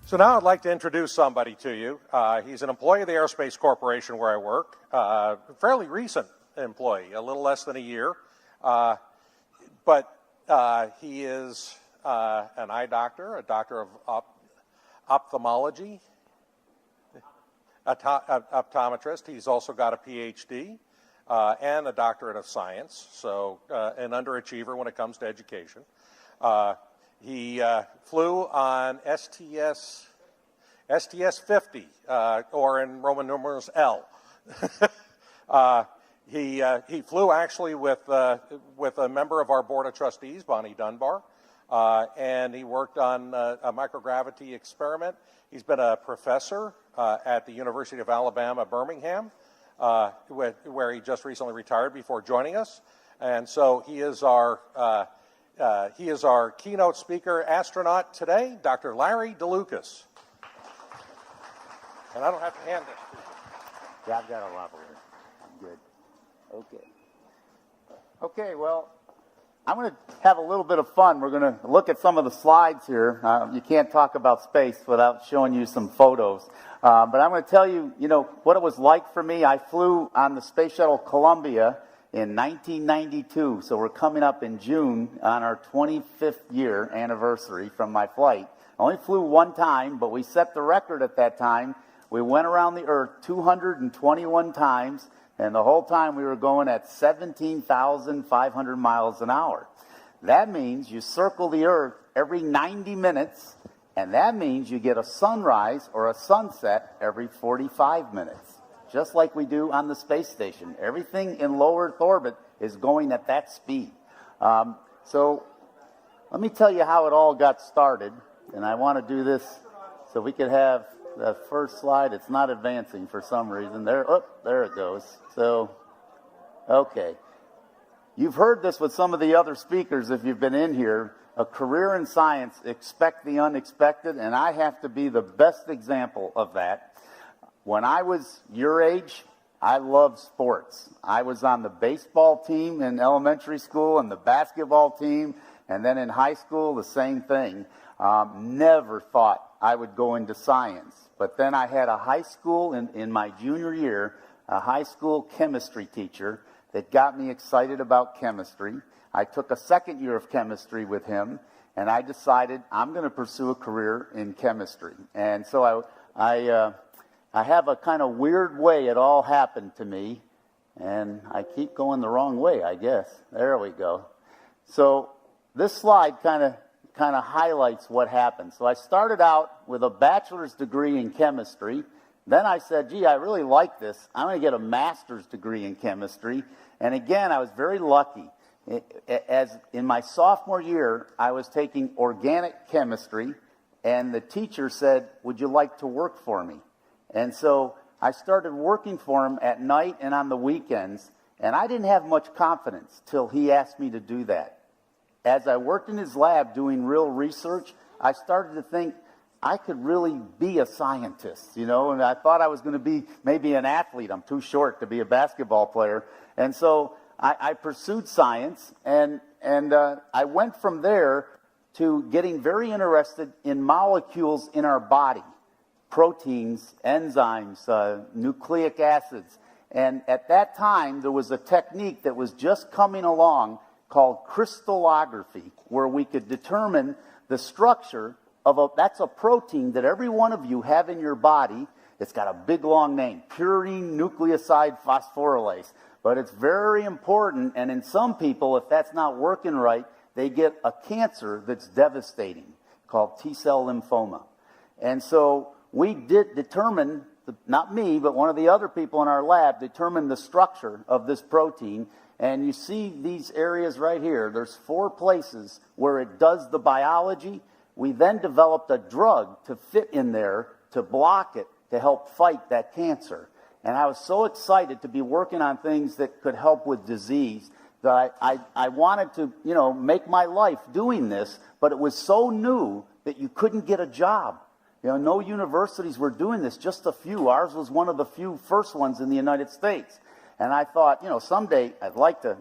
So now I'd like to introduce somebody to you. He's an employee of the Aerospace Corporation where I work, fairly recent employee, a little less than a year. But he is an eye doctor, a doctor of ophthalmology, optometrist. He's also got a PhD and a doctorate of science, so an underachiever when it comes to education. He flew on STS 50, or in Roman numerals L. He flew actually with a member of our board of trustees, Bonnie Dunbar, and he worked on a microgravity experiment. He's been a professor at the University of Alabama, Birmingham, where he just recently retired before joining us. And so he is our keynote speaker, astronaut today, Dr. Larry DeLucas. And I don't have to hand this to you. Yeah, I've got a level here. I'm good. Okay. Okay, well, I'm going to have a little bit of fun. We're going to look at some of the slides here. You can't talk about space without showing you some photos. But I'm going to tell you, what it was like for me. I flew on the Space Shuttle Columbia in 1992, so we're coming up in June on our 25th year anniversary from my flight. I only flew one time, but we set the record at that time. We went around the Earth 221 times, and the whole time we were going at 17,500 miles an hour. That means you circle the Earth every 90 minutes, and that means you get a sunrise or a sunset every 45 minutes. Just like we do on the space station. Everything in low Earth orbit is going at that speed. So let me tell you how it all got started. And I want to do this so we could have the first slide. It's not advancing for some reason. There it goes. So, okay. You've heard this with some of the other speakers if you've been in here. A career in science, expect the unexpected. And I have to be the best example of that. When I was your age, I loved sports. I was on the baseball team in elementary school and the basketball team, and then in high school, the same thing. Never thought I would go into science. But then I had a high school, in my junior year, a high school chemistry teacher that got me excited about chemistry. I took a second year of chemistry with him, and I decided I'm going to pursue a career in chemistry. And so I have a kind of weird way it all happened to me, and I keep going the wrong way, I guess. There we go. So this slide kind of highlights what happened. So I started out with a bachelor's degree in chemistry. Then I said, gee, I really like this. I'm going to get a master's degree in chemistry. And again, I was very lucky. As in my sophomore year, I was taking organic chemistry, and the teacher said, would you like to work for me? And so I started working for him at night and on the weekends, and I didn't have much confidence till he asked me to do that. As I worked in his lab doing real research, I started to think I could really be a scientist, and I thought I was going to be maybe an athlete. I'm too short to be a basketball player. And so I pursued science, and I went from there to getting very interested in molecules in our body. Proteins, enzymes, nucleic acids. And at that time, there was a technique that was just coming along called crystallography, where we could determine the structure of that's a protein that every one of you have in your body. It's got a big long name, purine nucleoside phosphorylase. But it's very important, and in some people, if that's not working right, they get a cancer that's devastating called T-cell lymphoma. And so we did determine, not me, but one of the other people in our lab determined the structure of this protein. And you see these areas right here. There's 4 places where it does the biology. We then developed a drug to fit in there to block it, to help fight that cancer. And I was so excited to be working on things that could help with disease that I wanted to, make my life doing this, but it was so new that you couldn't get a job. No universities were doing this, just a few. Ours was one of the few first ones in the United States. And I thought, someday I'd like to,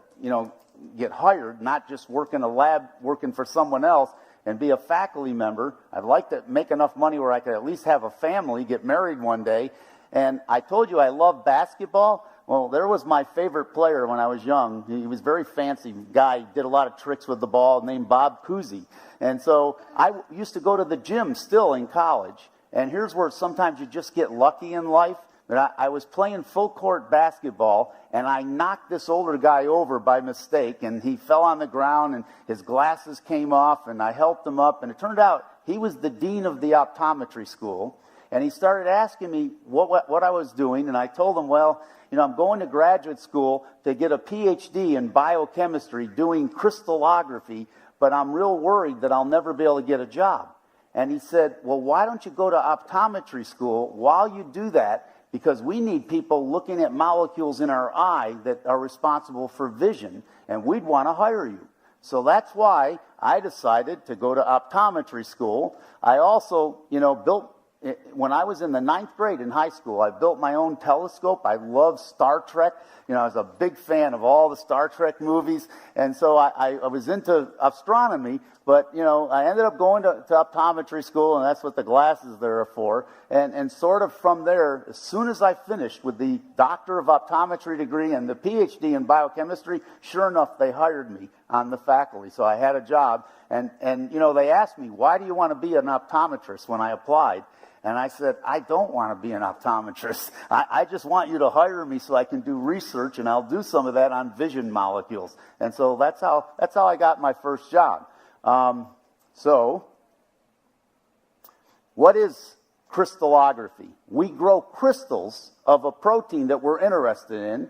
get hired, not just work in a lab working for someone else. and be a faculty member. I'd like to make enough money where I could at least have a family, get married one day. And I told you I love basketball. Well, there was my favorite player when I was young. He was a very fancy guy, did a lot of tricks with the ball, named Bob Cousy. And so I used to go to the gym still in college. And here's where sometimes you just get lucky in life. But I was playing full court basketball, and I knocked this older guy over by mistake, and he fell on the ground, and his glasses came off, and I helped him up. And it turned out he was the dean of the optometry school. And he started asking me what I was doing, and I told him, well, you know, I'm going to graduate school to get a PhD in biochemistry doing crystallography, but I'm real worried that I'll never be able to get a job. And he said, well, why don't you go to optometry school while you do that, because we need people looking at molecules in our eye that are responsible for vision, and we'd want to hire you. So that's why I decided to go to optometry school. I also, you know, when I was in the 9th grade in high school, I built my own telescope. I love Star Trek. You know, I was a big fan of all the Star Trek movies. And so I was into astronomy, but, you know, I ended up going to optometry school, and that's what the glasses there are for. And sort of from there, as soon as I finished with the Doctor of Optometry degree and the PhD in biochemistry, sure enough, they hired me on the faculty. So I had a job. And you know, they asked me, why do you want to be an optometrist when I applied? And I said, I don't want to be an optometrist. I just want you to hire me so I can do research, and I'll do some of that on vision molecules. And so that's how I got my first job. So what is crystallography? We grow crystals of a protein that we're interested in.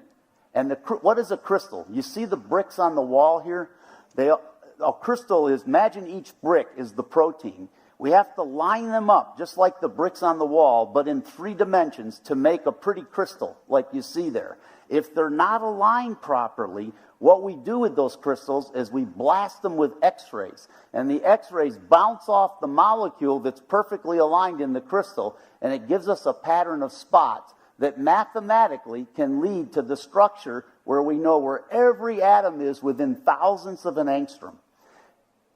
And what is a crystal? You see the bricks on the wall here? A crystal is, imagine each brick is the protein. We have to line them up, just like the bricks on the wall, but in 3 dimensions to make a pretty crystal, like you see there. If they're not aligned properly, what we do with those crystals is we blast them with X-rays. And the X-rays bounce off the molecule that's perfectly aligned in the crystal, and it gives us a pattern of spots that mathematically can lead to the structure where we know where every atom is within thousandths of an angstrom.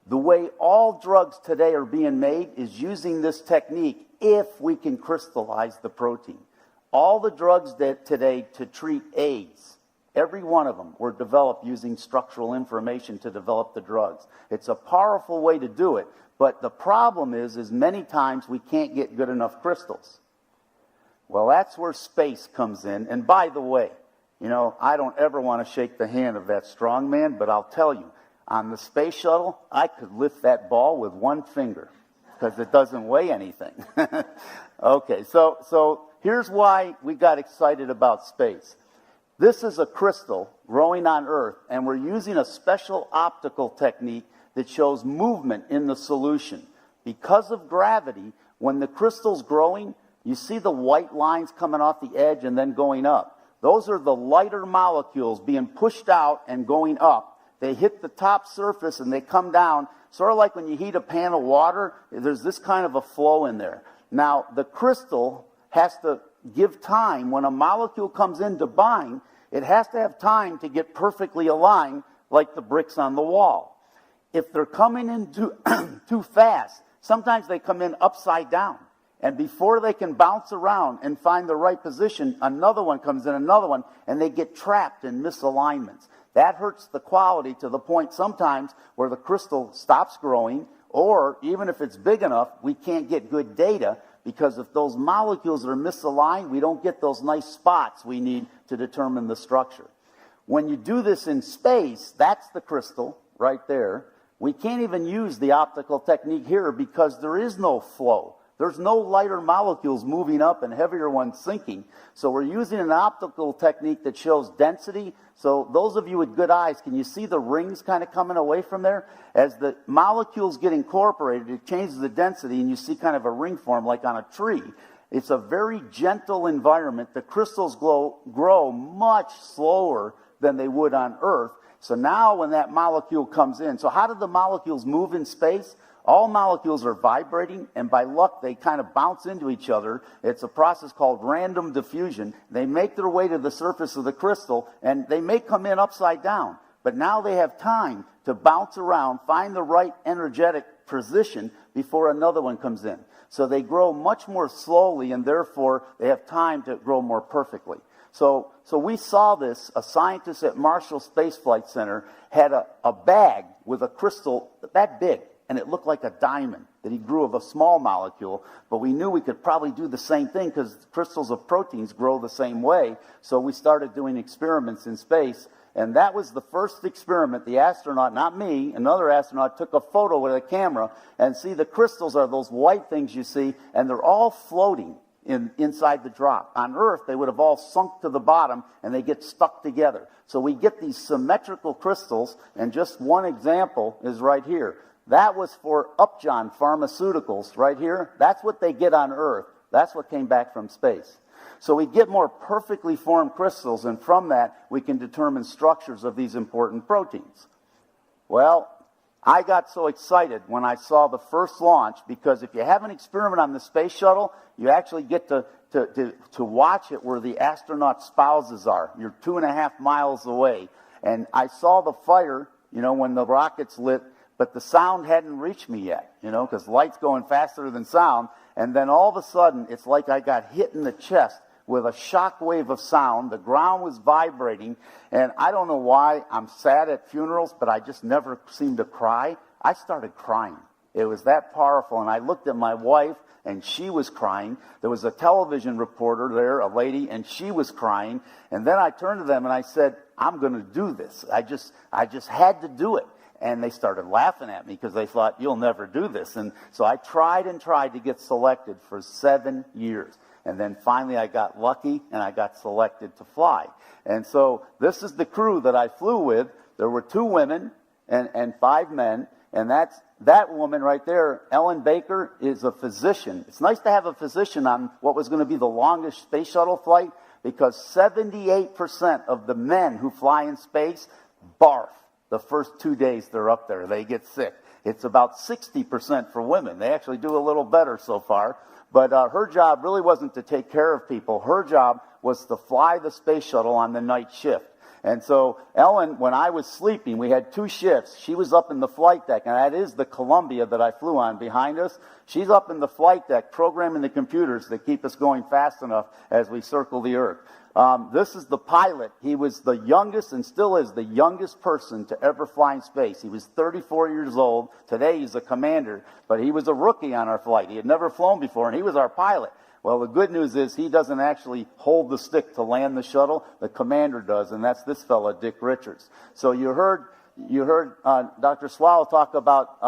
The way all drugs today are being made is using this technique if we can crystallize the protein. All the drugs that today to treat AIDS, every one of them were developed using structural information to develop the drugs. It's a powerful way to do it, but the problem is many times we can't get good enough crystals. Well, that's where space comes in. And by the way, you know, I don't ever want to shake the hand of that strong man, but I'll tell you, on the space shuttle, I could lift that ball with one finger because it doesn't weigh anything. Okay, so here's why we got excited about space. This is a crystal growing on Earth, and we're using a special optical technique that shows movement in the solution. Because of gravity, when the crystal's growing, you see the white lines coming off the edge and then going up. Those are the lighter molecules being pushed out and going up. They hit the top surface and they come down, sort of like when you heat a pan of water, there's this kind of a flow in there. Now, the crystal has to give time. When a molecule comes in to bind, it has to have time to get perfectly aligned like the bricks on the wall. If they're coming in too fast, sometimes they come in upside down. And before they can bounce around and find the right position, another one comes in, another one, and they get trapped in misalignments. That hurts the quality to the point sometimes where the crystal stops growing, or even if it's big enough, we can't get good data because if those molecules are misaligned, we don't get those nice spots we need to determine the structure. When you do this in space, that's the crystal right there. We can't even use the optical technique here because there is no flow. There's no lighter molecules moving up and heavier ones sinking. So we're using an optical technique that shows density. So those of you with good eyes, can you see the rings kind of coming away from there? As the molecules get incorporated, it changes the density and you see kind of a ring form like on a tree. It's a very gentle environment. The crystals grow much slower than they would on Earth. So now when that molecule comes in, so how do the molecules move in space? All molecules are vibrating, and by luck, they kind of bounce into each other. It's a process called random diffusion. They make their way to the surface of the crystal, and they may come in upside down. But now they have time to bounce around, find the right energetic position before another one comes in. So they grow much more slowly, and therefore they have time to grow more perfectly. So we saw this. A scientist at Marshall Space Flight Center had a bag with a crystal that big, and it looked like a diamond that he grew of a small molecule, but we knew we could probably do the same thing because crystals of proteins grow the same way. So we started doing experiments in space, and that was the first experiment. The astronaut, not me, another astronaut, took a photo with a camera, and see, the crystals are those white things you see, and they're all floating inside the drop. On Earth, they would have all sunk to the bottom, and they get stuck together. So we get these symmetrical crystals, and just one example is right here. That was for Upjohn Pharmaceuticals right here. That's what they get on Earth. That's what came back from space. So we get more perfectly formed crystals, and from that, we can determine structures of these important proteins. Well, I got so excited when I saw the first launch, because if you have an experiment on the space shuttle, you actually get to watch it where the astronaut spouses are. You're 2.5 miles away. And I saw the fire, when the rocket's lit, but the sound hadn't reached me yet, because light's going faster than sound. And then all of a sudden, it's like I got hit in the chest with a shock wave of sound. The ground was vibrating, and I don't know why. I'm sad at funerals, but I just never seem to cry. I started crying. It was that powerful, and I looked at my wife, and she was crying. There was a television reporter there, a lady, and she was crying. And then I turned to them and I said, I'm going to do this. I just had to do it. And they started laughing at me because they thought, you'll never do this. And so I tried and tried to get selected for 7 years. And then finally I got lucky and I got selected to fly. And so this is the crew that I flew with. There were 2 women and 5 men. And that woman right there, Ellen Baker, is a physician. It's nice to have a physician on what was going to be the longest space shuttle flight, because 78% of the men who fly in space barf the first 2 days they're up there. They get sick. It's about 60% for women. They actually do a little better so far. But her job really wasn't to take care of people. Her job was to fly the space shuttle on the night shift. And so Ellen, when I was sleeping, we had 2 shifts. She was up in the flight deck, and that is the Columbia that I flew on behind us. She's up in the flight deck programming the computers to keep us going fast enough as we circle the Earth. This is the pilot. He was the youngest and still is the youngest person to ever fly in space. He was 34 years old. Today he's a commander, but he was a rookie on our flight. He had never flown before, and he was our pilot. Well, the good news is he doesn't actually hold the stick to land the shuttle. The commander does, and that's this fella, Dick Richards. So you heard Dr. Swallow talk about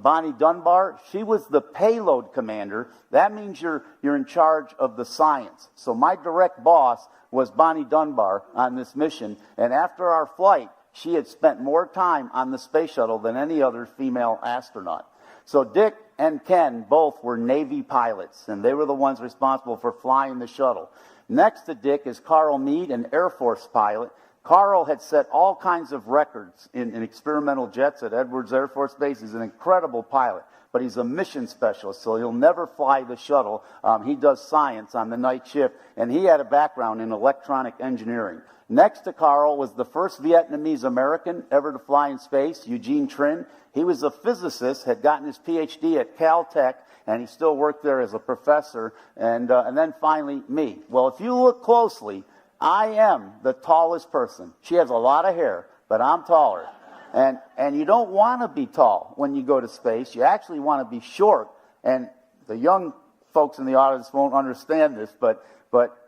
Bonnie Dunbar. She was the payload commander. That means you're in charge of the science. So my direct boss was Bonnie Dunbar on this mission, and after our flight, she had spent more time on the space shuttle than any other female astronaut. So Dick and Ken both were Navy pilots, and they were the ones responsible for flying the shuttle. Next to Dick is Carl Meade, an Air Force pilot. Carl had set all kinds of records in experimental jets at Edwards Air Force Base. He's an incredible pilot, but he's a mission specialist, so he'll never fly the shuttle. He does science on the night shift, and he had a background in electronic engineering. Next to Carl was the first Vietnamese American ever to fly in space, Eugene Trinh. He was a physicist, had gotten his PhD at Caltech, and he still worked there as a professor. And then finally, me. Well, if you look closely, I am the tallest person. She has a lot of hair, but I'm taller. And you don't want to be tall when you go to space. You actually want to be short. And the young folks in the audience won't understand this, but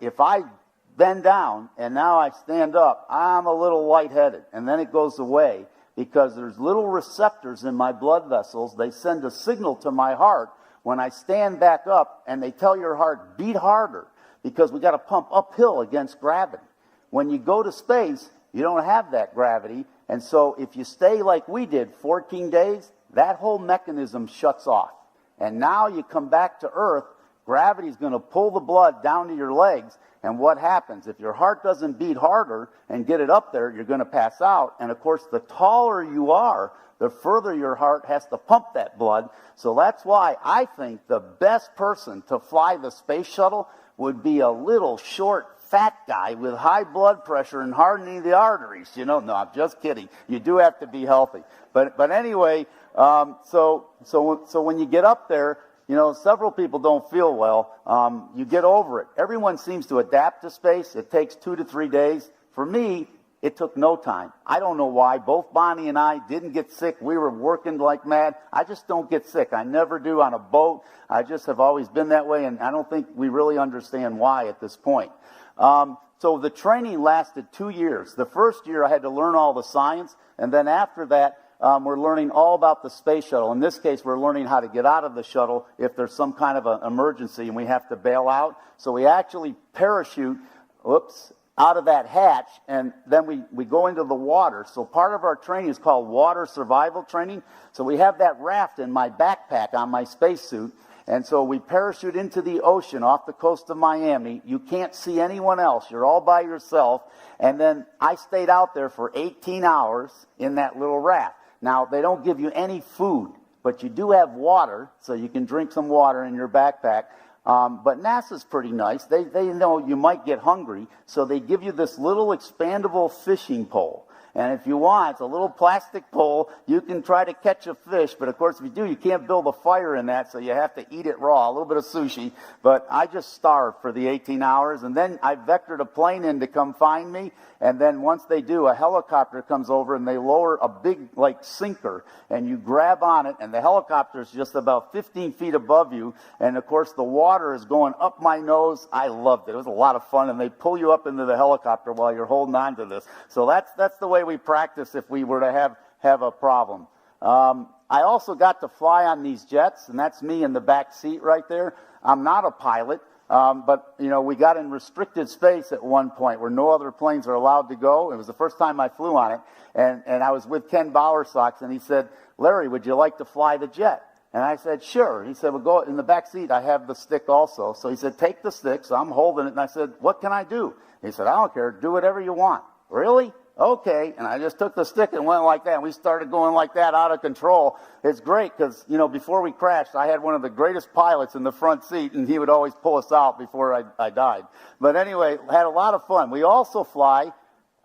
if I bend down and now I stand up, I'm a little lightheaded. And then it goes away because there's little receptors in my blood vessels. They send a signal to my heart when I stand back up, and they tell your heart, beat harder, because we got to pump uphill against gravity. When you go to space, you don't have that gravity. And so if you stay like we did 14 days, that whole mechanism shuts off. And now you come back to Earth, gravity's going to pull the blood down to your legs. And what happens? If your heart doesn't beat harder and get it up there, you're going to pass out. And of course, the taller you are, the further your heart has to pump that blood. So that's why I think the best person to fly the space shuttle would be a little short, fat guy with high blood pressure and hardening the arteries. You know, no, I'm just kidding. You do have to be healthy. But anyway, so when you get up there, you know, several people don't feel well. You get over it. Everyone seems to adapt to space. It takes 2 to 3 days. For me, it took no time. I don't know why. Both Bonnie and I didn't get sick. We were working like mad. I just don't get sick. I never do on a boat. I just have always been that way, and I don't think we really understand why at this point. So the training lasted 2 years. The first year I had to learn all the science, and then after that, we're learning all about the space shuttle. In this case, we're learning how to get out of the shuttle if there's some kind of an emergency and we have to bail out. So we actually parachute, out of that hatch, and then we go into the water. So part of our training is called water survival training. So we have that raft in my backpack on my spacesuit, and so we parachute into the ocean off the coast of Miami. You can't see anyone else. You're all by yourself. And then I stayed out there for 18 hours in that little raft. Now, they don't give you any food, but you do have water, so you can drink some water in your backpack. But NASA's pretty nice. They know you might get hungry, so they give you this little expandable fishing pole. And if you want, it's a little plastic pole. You can try to catch a fish, but of course if you do, you can't build a fire in that, so you have to eat it raw, a little bit of sushi. But I just starved for the 18 hours, and then I vectored a plane in to come find me. And then once they do, a helicopter comes over and they lower a big, like, sinker, and you grab on it, and the helicopter is just about 15 feet above you. And of course the water is going up my nose. I loved it. It was a lot of fun, and they pull you up into the helicopter while you're holding on to this. So that's the way we practice if we were to have a problem. I also got to fly on these jets, and that's me in the back seat right there. I'm not a pilot, but you know, we got in restricted space at one point where no other planes are allowed to go. It was the first time I flew on it, and I was with Ken Bowersox, and he said, "Larry, would you like to fly the jet?" And I said, "Sure." He said, "Well, go in the back seat. I have the stick also." So he said, "Take the stick." So I'm holding it, and I said, "What can I do?" He said, "I don't care. Do whatever you want." Really? Okay. And I just took the stick and went like that. And we started going like that, out of control. It's great because, you know, before we crashed, I had one of the greatest pilots in the front seat, and he would always pull us out before I died. But anyway, had a lot of fun. We also fly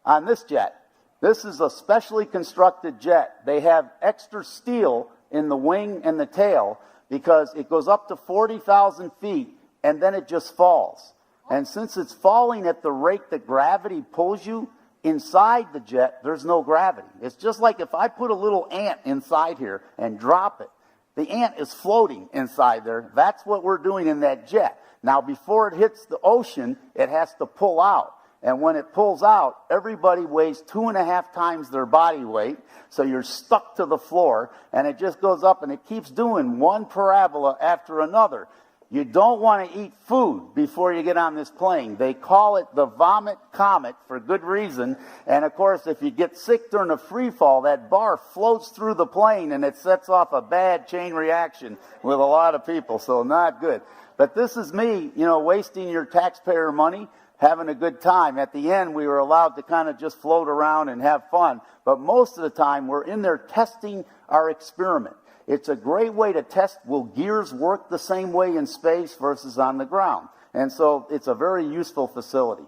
on this jet. This is a specially constructed jet. They have extra steel in the wing and the tail because it goes up to 40,000 feet, and then it just falls. And since it's falling at the rate that gravity pulls you, inside the jet, there's no gravity. It's just like if I put a little ant inside here and drop it. The ant is floating inside there. That's what we're doing in that jet. Now, before it hits the ocean, it has to pull out. And when it pulls out, everybody weighs 2.5 times their body weight. So you're stuck to the floor, and it just goes up, and it keeps doing one parabola after another. You don't want to eat food before you get on this plane. They call it the vomit comet for good reason. And of course, if you get sick during a free fall, that bar floats through the plane and it sets off a bad chain reaction with a lot of people. So not good. But this is me, you know, wasting your taxpayer money, having a good time. At the end, we were allowed to kind of just float around and have fun. But most of the time, we're in there testing our experiment. It's a great way to test, will gears work the same way in space versus on the ground? And so it's a very useful facility.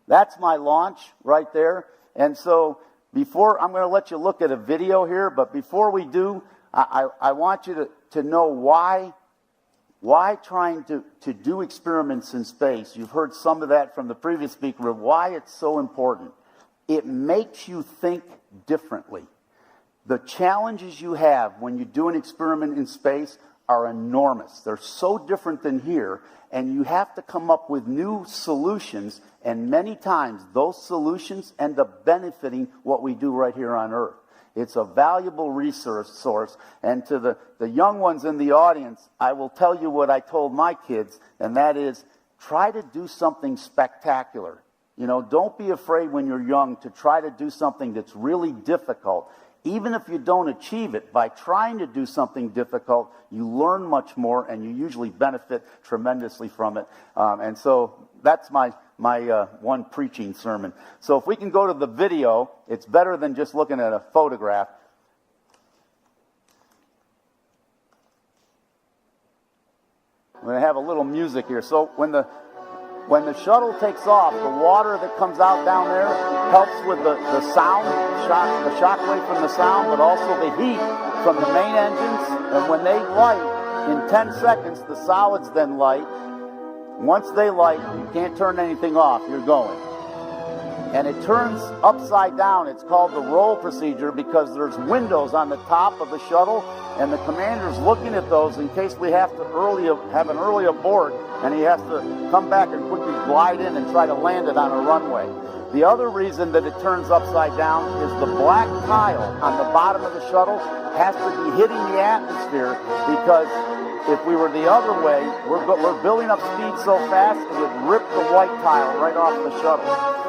That's my launch right there. And so before, I'm going to let you look at a video here, but before we do, I want you to know why trying to do experiments in space. You've heard some of that from the previous speaker of why it's so important. It makes you think differently. The challenges you have when you do an experiment in space are enormous. They're so different than here, and you have to come up with new solutions, and many times those solutions end up benefiting what we do right here on Earth. It's a valuable resource source, and to the young ones in the audience, I will tell you what I told my kids, and that is, try to do something spectacular. You know, don't be afraid when you're young to try to do something that's really difficult. Even if you don't achieve it, by trying to do something difficult, you learn much more, and you usually benefit tremendously from it. And so that's my one preaching sermon. So if we can go to the video, it's better than just looking at a photograph. We're going to have a little music here. So when the when the shuttle takes off, the water that comes out down there helps with the sound, the shock wave from the sound, but also the heat from the main engines. And when they light, in 10 seconds, the solids then light. Once they light, you can't turn anything off, you're going. And it turns upside down. It's called the roll procedure because there's windows on the top of the shuttle, and the commander's looking at those in case we have to have an early abort, and he has to come back and quickly glide in and try to land it on a runway. The other reason that it turns upside down is the black tile on the bottom of the shuttle has to be hitting the atmosphere, because if we were the other way, we're building up speed so fast it would rip the white tile right off the shuttle.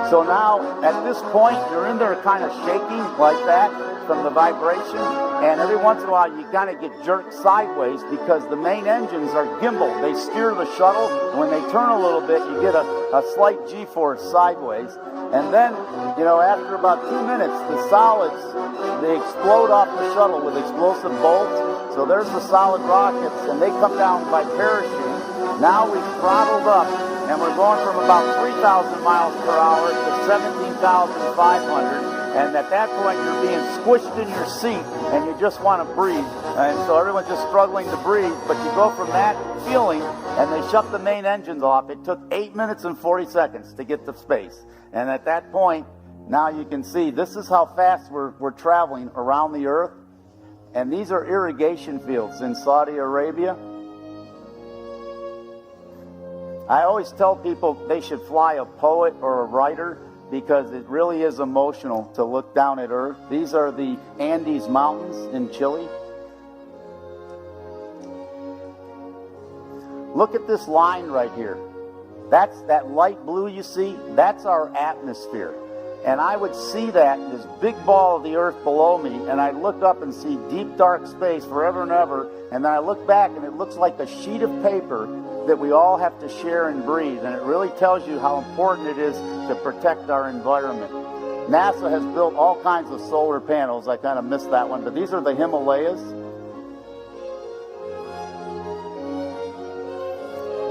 So now, at this point, you're in there kind of shaking like that from the vibration, and every once in a while you kind of get jerked sideways because the main engines are gimbal. They steer the shuttle, and when they turn a little bit, you get a slight G-force sideways. And then, after about 2 minutes, the solids, they explode off the shuttle with explosive bolts. So there's the solid rockets, and they come down by parachute. Now we've throttled up, and we're going from about 3,000 miles per hour to 17,500. And at that point, you're being squished in your seat, and you just want to breathe. And so everyone's just struggling to breathe. But you go from that feeling, and they shut the main engines off. It took 8 minutes and 40 seconds to get to space. And at that point, now you can see this is how fast we're traveling around the Earth. And these are irrigation fields in Saudi Arabia. I always tell people they should fly a poet or a writer, because it really is emotional to look down at Earth. These are the Andes Mountains in Chile. Look at this line right here. That's that light blue you see. That's our atmosphere. And I would see that, this big ball of the Earth below me, and I look up and see deep, dark space forever and ever, and then I look back and it looks like a sheet of paper that we all have to share and breathe, and it really tells you how important it is to protect our environment. NASA has built all kinds of solar panels. I kind of missed that one, but these are the Himalayas.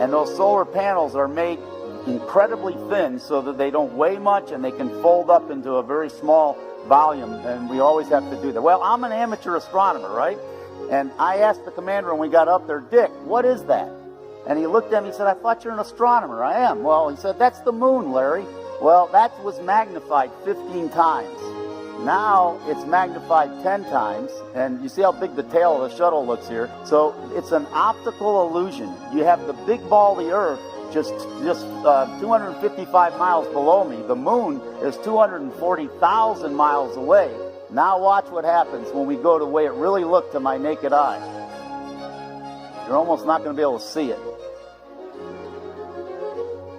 And those solar panels are made incredibly thin so that they don't weigh much and they can fold up into a very small volume, and we always have to do that. Well, I'm an amateur astronomer, right? And I asked the commander when we got up there, Dick, what is that? And he looked at me and said, I thought you're an astronomer. I am. Well, he said, that's the moon, Larry. Well, that was magnified 15 times. Now it's magnified 10 times. And you see how big the tail of the shuttle looks here. So it's an optical illusion. You have the big ball of the Earth just 255 miles below me. The moon is 240,000 miles away. Now watch what happens when we go to the way it really looked to my naked eye. You're almost not going to be able to see it.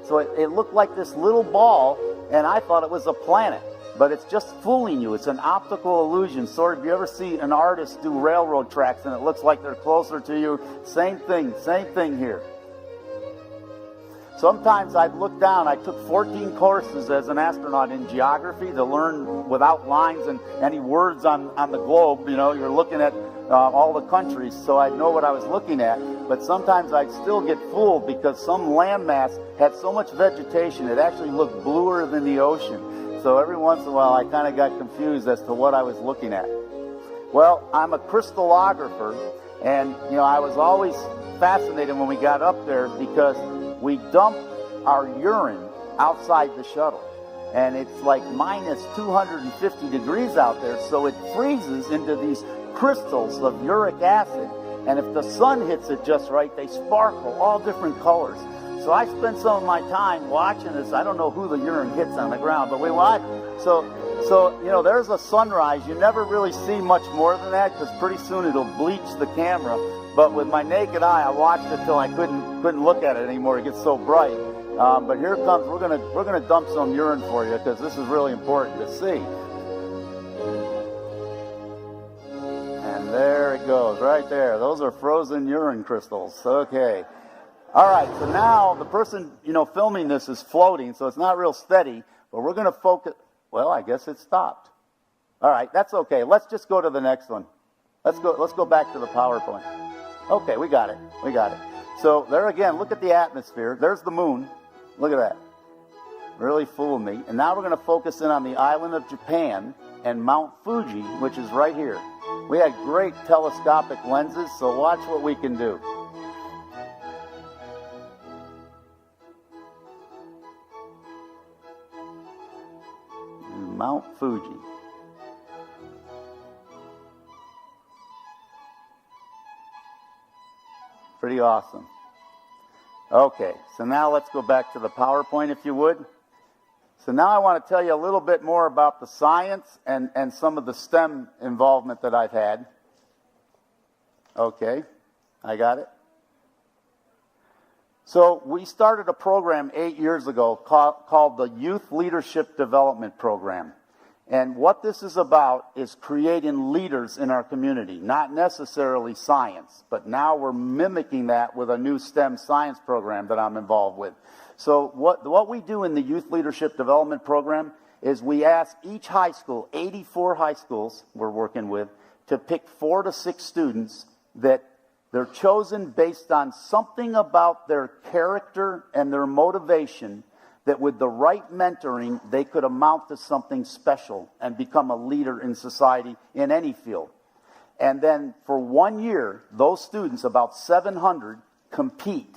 So it looked like this little ball, and I thought it was a planet. But it's just fooling you. It's an optical illusion. Sort of, you ever see an artist do railroad tracks and it looks like they're closer to you? Same thing here. Sometimes I'd look down. I took 14 courses as an astronaut in geography to learn without lines and any words on the globe. You're looking at all the countries, so I know what I was looking at. But sometimes I'd still get fooled because some landmass had so much vegetation, it actually looked bluer than the ocean. So every once in a while, I kind of got confused as to what I was looking at. Well, I'm a crystallographer, and I was always fascinated when we got up there because we dump our urine outside the shuttle. And it's like minus 250 degrees out there, so it freezes into these crystals of uric acid. And if the sun hits it just right, they sparkle all different colors. So I spent some of my time watching this. I don't know who the urine hits on the ground, but we watch. So there's a sunrise. You never really see much more than that because pretty soon it'll bleach the camera. But with my naked eye, I watched it till I couldn't look at it anymore. It gets so bright. But here it comes. We're gonna dump some urine for you because this is really important to see. And there it goes, right there. Those are frozen urine crystals. Okay. All right, so now the person, filming this is floating, so it's not real steady, but we're going to focus. Well, I guess it stopped. All right, that's okay. Let's just go to the next one. Let's go back to the PowerPoint. Okay, we got it. So there again, look at the atmosphere. There's the moon. Look at that. Really fooling me. And now we're going to focus in on the island of Japan and Mount Fuji, which is right here. We had great telescopic lenses, so watch what we can do. Mount Fuji. Pretty awesome. Okay, so now let's go back to the PowerPoint if you would. So now I want to tell you a little bit more about the science and some of the STEM involvement that I've had. Okay, I got it. So we started a program 8 years ago called the Youth Leadership Development Program. And what this is about is creating leaders in our community, not necessarily science, but now we're mimicking that with a new STEM science program that I'm involved with. So what we do in the Youth Leadership Development Program is we ask each high school, 84 high schools we're working with, to pick 4 to 6 students that they're chosen based on something about their character and their motivation that with the right mentoring, they could amount to something special and become a leader in society in any field. And then for 1 year, those students, about 700, compete.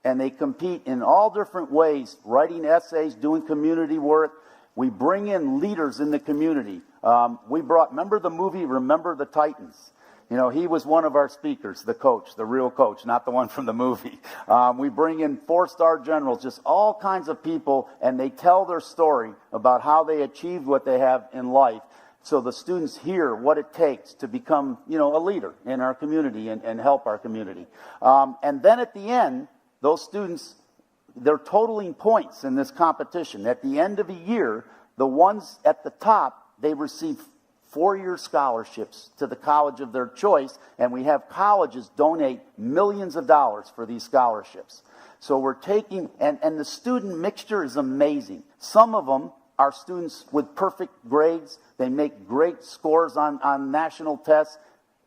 And they compete in all different ways, writing essays, doing community work. We bring in leaders in the community. Remember the movie Remember the Titans? You know, he was one of our speakers, the coach, the real coach, not the one from the movie. We bring in 4-star generals, just all kinds of people, and they tell their story about how they achieved what they have in life. So the students hear what it takes to become, you know, a leader in our community and help our community. And then at the end, those students, they're totaling points in this competition. At the end of a year, the ones at the top, they receive 4-year scholarships to the college of their choice, and we have colleges donate millions of dollars for these scholarships. So we're taking, and the student mixture is amazing. Some of them are students with perfect grades. They make great scores on national tests,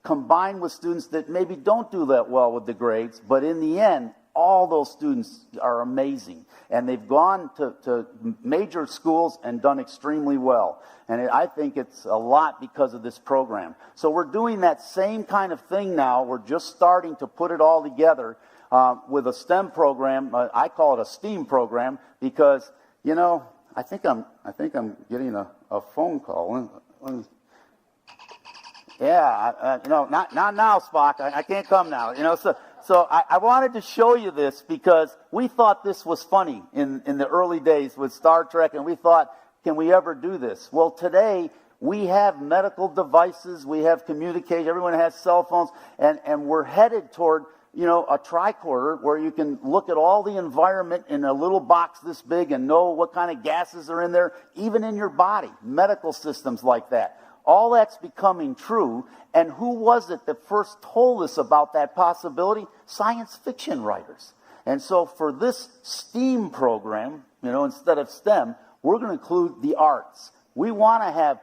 combined with students that maybe don't do that well with the grades, but in the end, all those students are amazing. And they've gone to major schools and done extremely well. And I think it's a lot because of this program. So we're doing that same kind of thing now. We're just starting to put it all together with a STEM program. I call it a STEAM program because, you know, I think I'm getting a phone call. Yeah, you know, not now, Spock. I can't come now. You know, so I wanted to show you this because we thought this was funny in the early days with Star Trek, and we thought, can we ever do this? Well, today we have medical devices, we have communication, everyone has cell phones, and we're headed toward, you know, a tricorder where you can look at all the environment in a little box this big and know what kind of gases are in there, even in your body, medical systems like that. All that's becoming true. And who was it that first told us about that possibility? Science fiction writers. And so for this STEAM program, you know, instead of STEM, we're going to include the arts. We want to have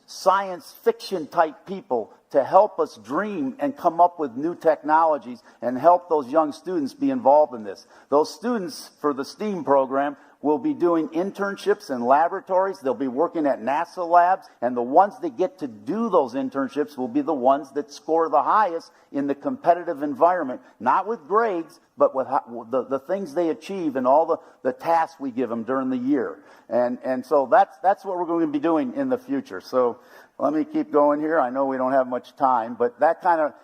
science fiction type people to help us dream and come up with new technologies and help those young students be involved in this. Those students for the STEAM program will be doing internships in laboratories. They'll be working at NASA labs, and the ones that get to do those internships will be the ones that score the highest in the competitive environment, not with grades, but with the things they achieve and all the tasks we give them during the year. And so that's what we're going to be doing in the future. So let me keep going here. I know we don't have much time, but that kind of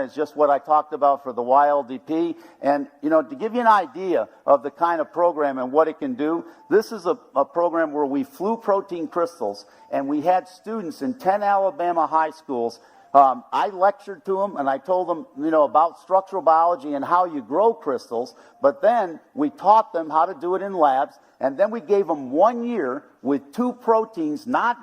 is just what I talked about for the YLDP. And, you know, to give you an idea of the kind of program and what it can do, this is a program where we flew protein crystals, and we had students in 10 Alabama high schools. I lectured to them, and I told them, you know, about structural biology and how you grow crystals, but then we taught them how to do it in labs, and then we gave them 1 year with 2 proteins, not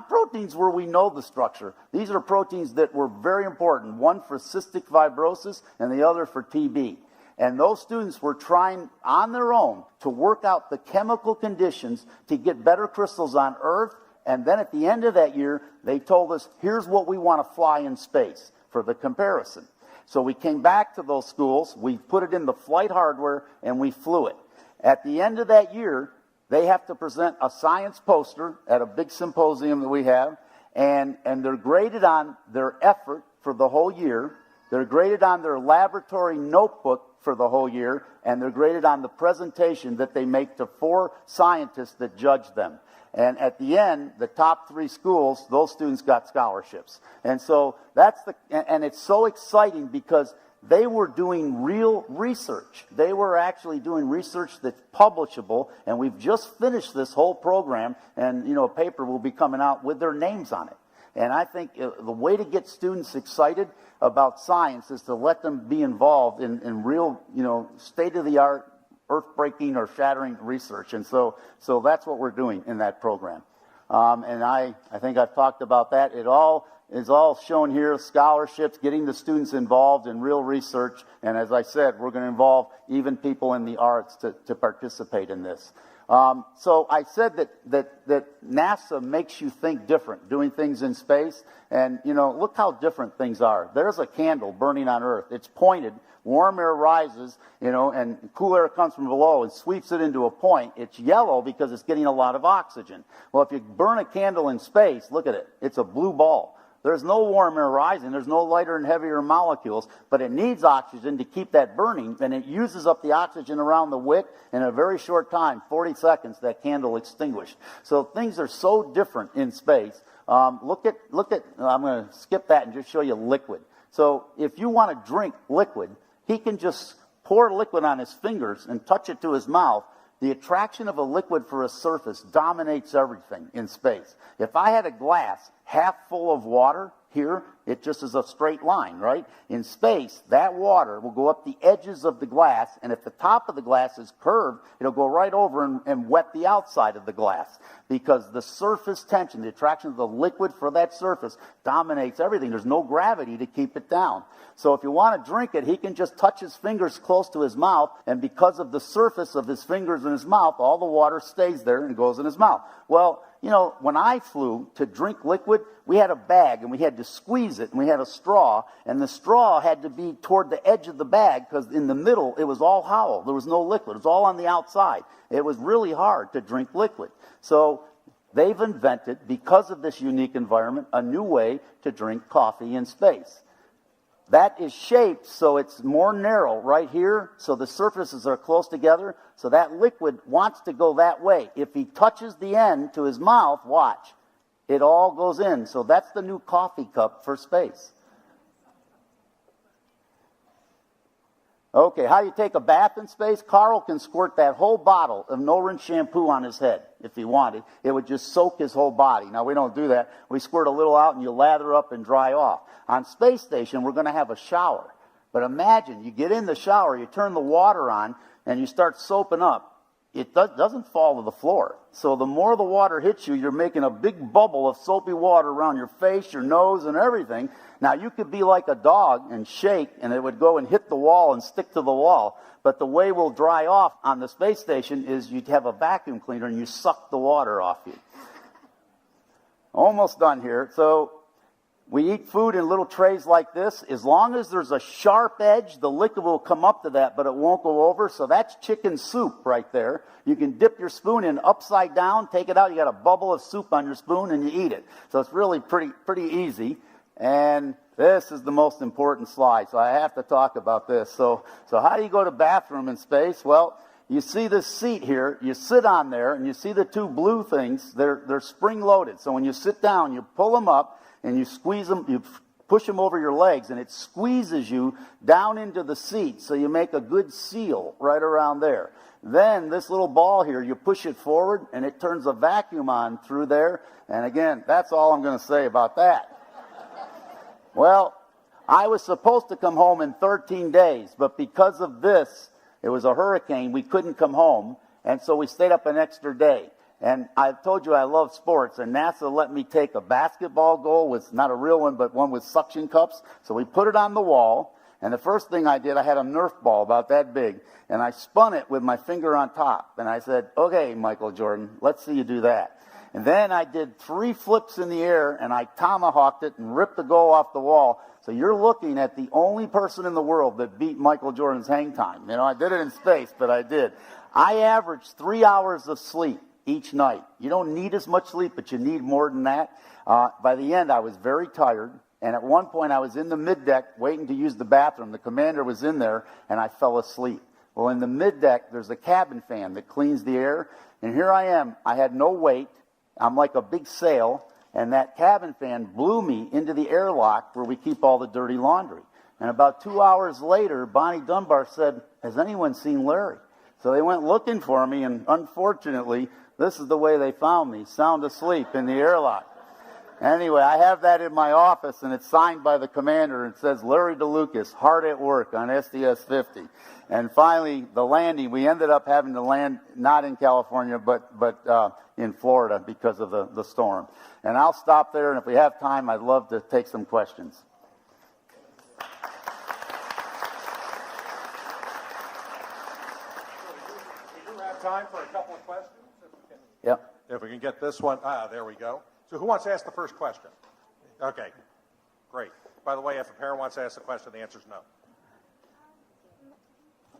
proteins where we know the structure. These are proteins that were very important, one for cystic fibrosis and the other for TB. And those students were trying on their own to work out the chemical conditions to get better crystals on Earth. And then at the end of that year, they told us, here's what we want to fly in space for the comparison. So we came back to those schools, we put it in the flight hardware, and we flew it. At the end of that year, they have to present a science poster at a big symposium that we have, and they're graded on their effort for the whole year. They're graded on their laboratory notebook for the whole year, and they're graded on the presentation that they make to 4 scientists that judge them. And at the end, the top 3 schools, those students got scholarships. And so and it's so exciting because they were doing real research. They were actually doing research that's publishable, and we've just finished this whole program, and a paper will be coming out with their names on it. And I think the way to get students excited about science is to let them be involved in real, state-of-the-art, earth-breaking or shattering research. And so that's what we're doing in that program. And I think I've talked about that. It all is all shown here, scholarships, getting the students involved in real research. And as I said, we're going to involve even people in the arts to participate in this. So I said that NASA makes you think different, doing things in space. And, look how different things are. There's a candle burning on Earth. It's pointed. Warm air rises, and cool air comes from below and sweeps it into a point. It's yellow because it's getting a lot of oxygen. Well, if you burn a candle in space, look at it. It's a blue ball. There's no warm air rising. There's no lighter and heavier molecules, but it needs oxygen to keep that burning, and it uses up the oxygen around the wick in a very short time, 40 seconds, that candle extinguished. So things are so different in space. Look at, I'm going to skip that and just show you liquid. So if you want to drink liquid, he can just pour liquid on his fingers and touch it to his mouth. The attraction of a liquid for a surface dominates everything in space. If I had a glass half full of water here, it just is a straight line, right? In space, that water will go up the edges of the glass, and if the top of the glass is curved, it'll go right over and wet the outside of the glass, because the surface tension, the attraction of the liquid for that surface, dominates everything. There's no gravity to keep it down. So if you want to drink it, he can just touch his fingers close to his mouth, and because of the surface of his fingers in his mouth, all the water stays there and goes in his mouth. Well, when I flew to drink liquid, we had a bag and we had to squeeze it, and we had a straw, and the straw had to be toward the edge of the bag because in the middle it was all hollow. There was no liquid. It was all on the outside. It was really hard to drink liquid. So they've invented, because of this unique environment, a new way to drink coffee in space. That is shaped so it's more narrow right here, so the surfaces are close together, so that liquid wants to go that way. If he touches the end to his mouth, watch, it all goes in. So that's the new coffee cup for space. Okay, how do you take a bath in space? Carl can squirt that whole bottle of no-rinse shampoo on his head if he wanted. It would just soak his whole body. Now, we don't do that. We squirt a little out and you lather up and dry off. On space station, we're going to have a shower. But imagine, you get in the shower, you turn the water on, and you start soaping up. It doesn't fall to the floor. So the more the water hits you, you're making a big bubble of soapy water around your face, your nose, and everything. Now, you could be like a dog and shake, and it would go and hit the wall and stick to the wall. But the way we'll dry off on the space station is you'd have a vacuum cleaner, and you suck the water off you. Almost done here. So we eat food in little trays like this. As long as there's a sharp edge, the liquid will come up to that, but it won't go over. So that's chicken soup right there. You can dip your spoon in upside down, take it out. You got a bubble of soup on your spoon, and you eat it. So it's really pretty easy. And this is the most important slide, so I have to talk about this. So how do you go to bathroom in space? Well, you see this seat here. You sit on there, and you see the two blue things. They're spring-loaded. So when you sit down, you pull them up, and you squeeze them, you push them over your legs, and it squeezes you down into the seat, so you make a good seal right around there. Then this little ball here, you push it forward, and it turns a vacuum on through there. And again, that's all I'm going to say about that. Well, I was supposed to come home in 13 days, but because of this, it was a hurricane, we couldn't come home, and so we stayed up an extra day. And I've told you I love sports, and NASA let me take a basketball goal with, not a real one, but one with suction cups. So we put it on the wall, and the first thing I did, I had a Nerf ball about that big, and I spun it with my finger on top. And I said, okay, Michael Jordan, let's see you do that. And then I did 3 flips in the air, and I tomahawked it and ripped the goal off the wall. So you're looking at the only person in the world that beat Michael Jordan's hang time. You know, I did it in space, but I did. I averaged 3 hours of sleep each night. You don't need as much sleep, but you need more than that. By the end, I was very tired. And at one point, I was in the middeck waiting to use the bathroom. The commander was in there, and I fell asleep. Well, in the middeck, there's a cabin fan that cleans the air. And here I am. I had no weight. I'm like a big sail. And that cabin fan blew me into the airlock where we keep all the dirty laundry. And about 2 hours later, Bonnie Dunbar said, "Has anyone seen Larry?" So they went looking for me, and unfortunately, this is the way they found me, sound asleep in the airlock. Anyway, I have that in my office, and it's signed by the commander. It says, "Larry DeLucas, hard at work on SDS-50. And finally, the landing, we ended up having to land not in California, but in Florida because of the storm. And I'll stop there, and if we have time, I'd love to take some questions. We do have time for a couple of questions. Yep. If we can get this one. There we go. So who wants to ask the first question? Okay, great. By the way, if a parent wants to ask the question, the answer is no.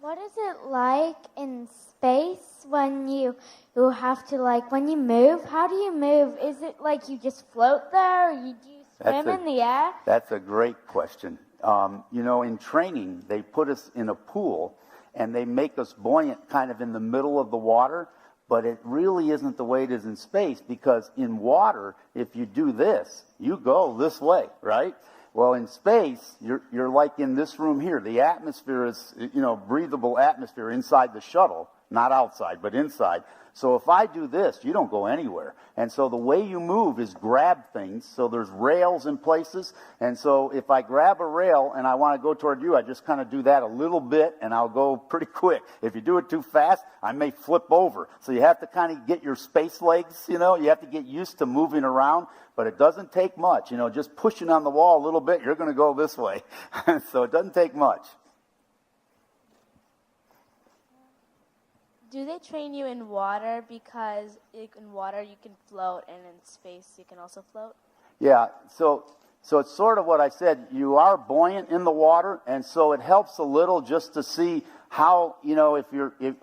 What is it like in space when you have to, like, when you move? How do you move? Is it like you just float there, or do you swim in the air? That's a great question. You know, in training, they put us in a pool, and they make us buoyant kind of in the middle of the water. But it really isn't the way it is in space, because in water, if you do this, you go this way, right? Well, in space, you're like in this room here. The atmosphere is, you know, breathable atmosphere inside the shuttle, not outside, but inside. So if I do this, you don't go anywhere. And so the way you move is grab things. So there's rails in places. And so if I grab a rail and I want to go toward you, I just kind of do that a little bit, and I'll go pretty quick. If you do it too fast, I may flip over. So you have to kind of get your space legs, you know. You have to get used to moving around. But it doesn't take much. You know, just pushing on the wall a little bit, you're going to go this way. So it doesn't take much. Do they train you in water, because in water you can float, and in space you can also float? Yeah, so it's sort of what I said. You are buoyant in the water, and so it helps a little just to see how, you know,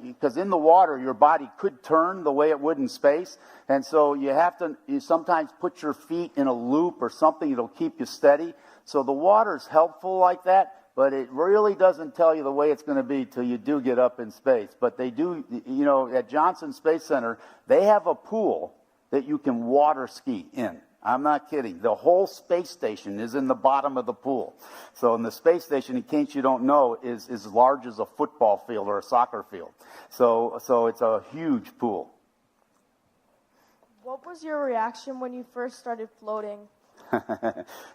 because in the water your body could turn the way it would in space, and so you sometimes put your feet in a loop or something that'll keep you steady. So the water's helpful like that. But it really doesn't tell you the way it's going to be till you do get up in space. But they do, you know, at Johnson Space Center, they have a pool that you can water ski in. I'm not kidding. The whole space station is in the bottom of the pool. So in the space station, in case you don't know, is as large as a football field or a soccer field. So it's a huge pool. What was your reaction when you first started floating?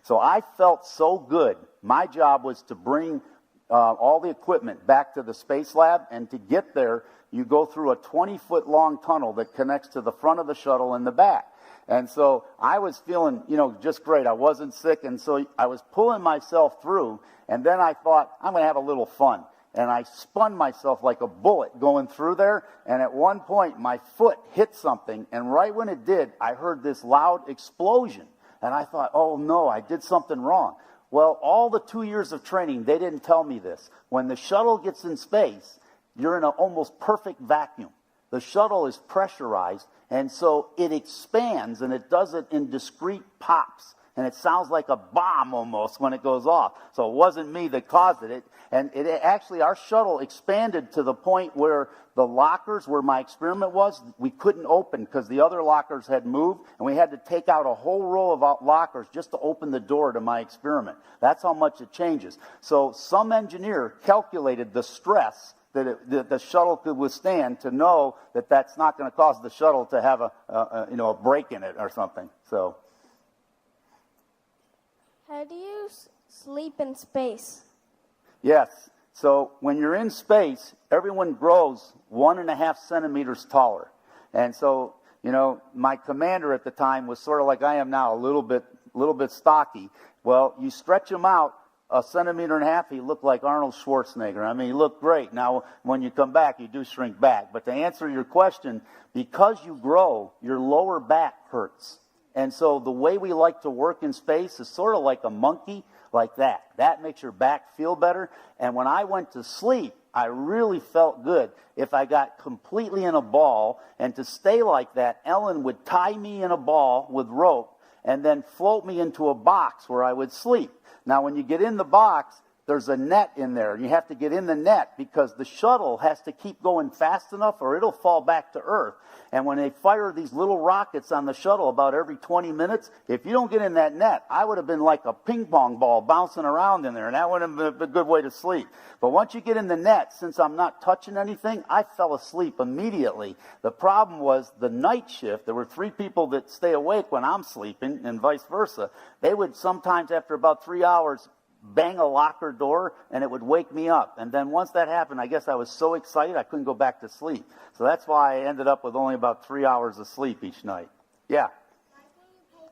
So I felt so good. My job was to bring all the equipment back to the space lab, and to get there, you go through a 20-foot long tunnel that connects to the front of the shuttle and the back. And so I was feeling, you know, just great. I wasn't sick, and so I was pulling myself through, and then I thought, I'm going to have a little fun. And I spun myself like a bullet going through there, and at one point my foot hit something, and right when it did, I heard this loud explosion. And I thought, oh no, I did something wrong. Well, all the 2 years of training, they didn't tell me this. When the shuttle gets in space, you're in an almost perfect vacuum. The shuttle is pressurized, and so it expands, and it does it in discrete pops. And it sounds like a bomb almost when it goes off. So it wasn't me that caused it. And it actually, our shuttle expanded to the point where the lockers where my experiment was, we couldn't open because the other lockers had moved, and we had to take out a whole row of lockers just to open the door to my experiment. That's how much it changes. So some engineer calculated the stress that the shuttle could withstand to know that that's not going to cause the shuttle to have a break in it or something. So. How do you sleep in space? Yes. So when you're in space, everyone grows 1.5 centimeters taller. And so, you know, my commander at the time was sort of like I am now, a little bit stocky. Well, you stretch him out a centimeter and a half, he looked like Arnold Schwarzenegger. I mean, he looked great. Now, when you come back, you do shrink back. But to answer your question, because you grow, your lower back hurts. And so the way we like to work in space is sort of like a monkey, like that. That makes your back feel better. And when I went to sleep, I really felt good. If I got completely in a ball, and to stay like that, Ellen would tie me in a ball with rope and then float me into a box where I would sleep. Now, when you get in the box, there's a net in there. You have to get in the net because the shuttle has to keep going fast enough or it'll fall back to Earth. And when they fire these little rockets on the shuttle about every 20 minutes, if you don't get in that net, I would have been like a ping pong ball bouncing around in there, and that wouldn't have been a good way to sleep. But once you get in the net, since I'm not touching anything, I fell asleep immediately. The problem was the night shift. There were 3 people that stay awake when I'm sleeping and vice versa. They would sometimes, after about 3 hours, bang a locker door, and it would wake me up. And then once that happened, I guess I was so excited I couldn't go back to sleep. So that's why I ended up with only about 3 hours of sleep each night. Yeah. Why didn't you play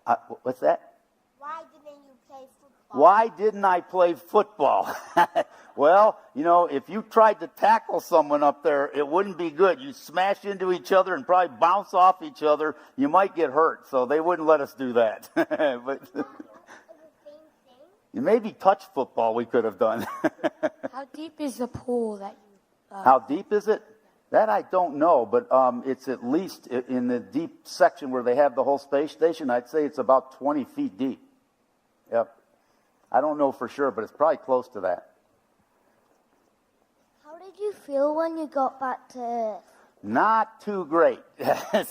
football? What's that? Why didn't you play football? Why didn't I play football? Well, you know, if you tried to tackle someone up there, it wouldn't be good. You smash into each other and probably bounce off each other. You might get hurt, so they wouldn't let us do that. But maybe touch football we could have done. How deep is the pool that you... How deep is it? That I don't know, but it's at least in the deep section where they have the whole space station, I'd say it's about 20 feet deep. Yep. I don't know for sure, but it's probably close to that. How did you feel when you got back to Earth? Not too great.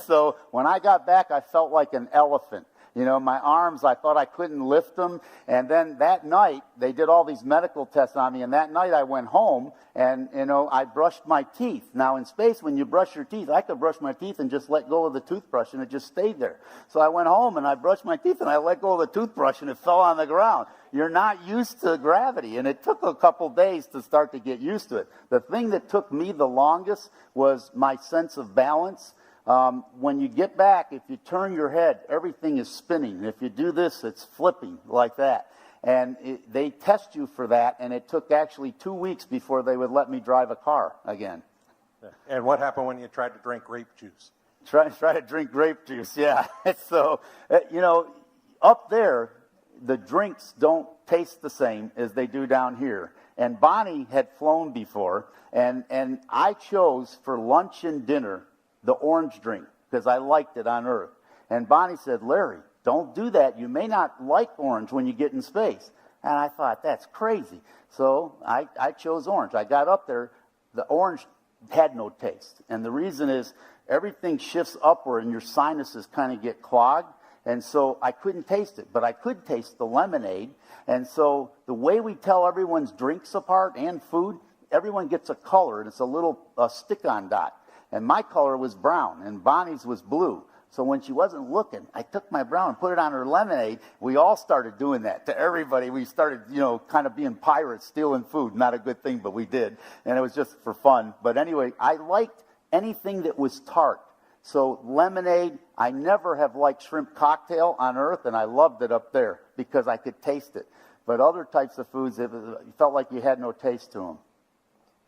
So when I got back, I felt like an elephant. You know, my arms, I thought I couldn't lift them. And then that night, they did all these medical tests on me. And that night I went home and, you know, I brushed my teeth. Now in space, when you brush your teeth, I could brush my teeth and just let go of the toothbrush and it just stayed there. So I went home and I brushed my teeth and I let go of the toothbrush and it fell on the ground. You're not used to gravity. And it took a couple days to start to get used to it. The thing that took me the longest was my sense of balance. When you get back, if you turn your head, everything is spinning. If you do this, it's flipping like that. And they test you for that, and it took actually 2 weeks before they would let me drive a car again. And what happened when you tried to drink grape juice? Try to drink grape juice, yeah. So, you know, up there, the drinks don't taste the same as they do down here. And Bonnie had flown before, and I chose for lunch and dinner the orange drink, because I liked it on Earth. And Bonnie said, Larry, don't do that. You may not like orange when you get in space. And I thought, that's crazy. So I chose orange. I got up there. The orange had no taste. And the reason is everything shifts upward and your sinuses kind of get clogged. And so I couldn't taste it, but I could taste the lemonade. And so the way we tell everyone's drinks apart and food, everyone gets a color, and it's a little stick-on dot. And my color was brown, and Bonnie's was blue. So when she wasn't looking, I took my brown and put it on her lemonade. We all started doing that to everybody. We started, you know, kind of being pirates, stealing food. Not a good thing, but we did. And it was just for fun. But anyway, I liked anything that was tart. So lemonade, I never have liked shrimp cocktail on Earth, and I loved it up there because I could taste it. But other types of foods, it felt like you had no taste to them.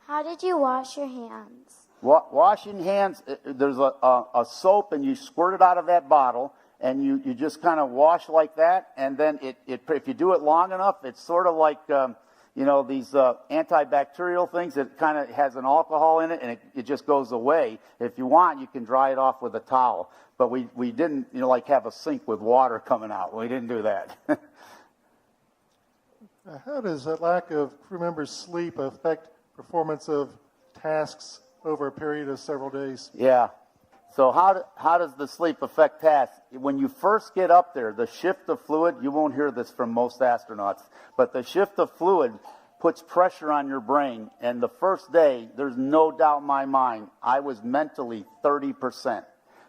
How did you wash your hands? Washing hands, there's a soap, and you squirt it out of that bottle, and you just kind of wash like that, and then if you do it long enough, it's sort of like, you know, these antibacterial things that kind of has an alcohol in it, and it just goes away. If you want, you can dry it off with a towel. But we didn't, you know, like have a sink with water coming out. We didn't do that. How does that lack of crew members' sleep affect performance of tasks over a period of several days? Yeah. So how does the sleep affect tasks? When you first get up there, the shift of fluid, you won't hear this from most astronauts, but the shift of fluid puts pressure on your brain. And the first day, there's no doubt in my mind, I was mentally 30%.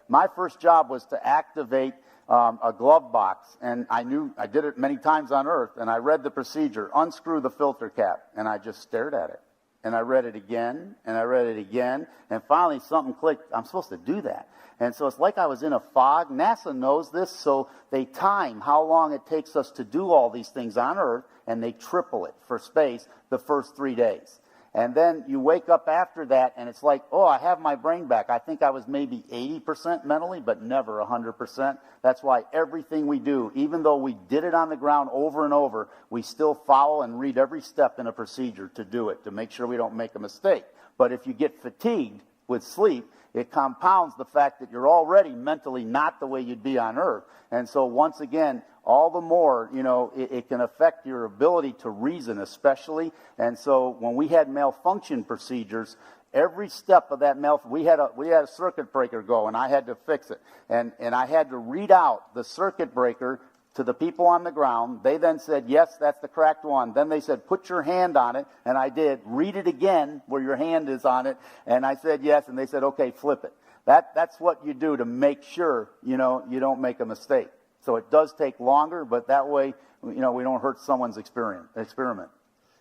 My first job was to activate a glove box, and I did it many times on Earth, and I read the procedure, unscrew the filter cap, and I just stared at it. and I read it again, and I read it again, and finally something clicked. I'm supposed to do that. And so it's like I was in a fog. NASA knows this, so they time how long it takes us to do all these things on Earth, and they triple it for space the first 3 days. And then you wake up after that, and it's like, oh, I have my brain back. I think I was maybe 80% mentally, but never 100%. That's why everything we do, even though we did it on the ground over and over, we still follow and read every step in a procedure to do it, to make sure we don't make a mistake. But if you get fatigued with sleep, it compounds the fact that you're already mentally not the way you'd be on Earth. And so once again, all the more, it can affect your ability to reason especially. And so when we had malfunction procedures, every step of that we had a circuit breaker go, and I had to fix it. And I had to read out the circuit breaker to the people on the ground. They then said, yes, that's the correct one. Then they said, put your hand on it. And I did. Read it again where your hand is on it. And I said, yes. And they said, okay, flip it. That's what you do to make sure, you don't make a mistake. So it does take longer, but that way, we don't hurt someone's experiment.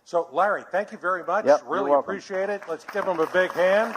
So, Larry, thank you very much. Yep, really you're welcome. appreciate it. Let's give him a big hand.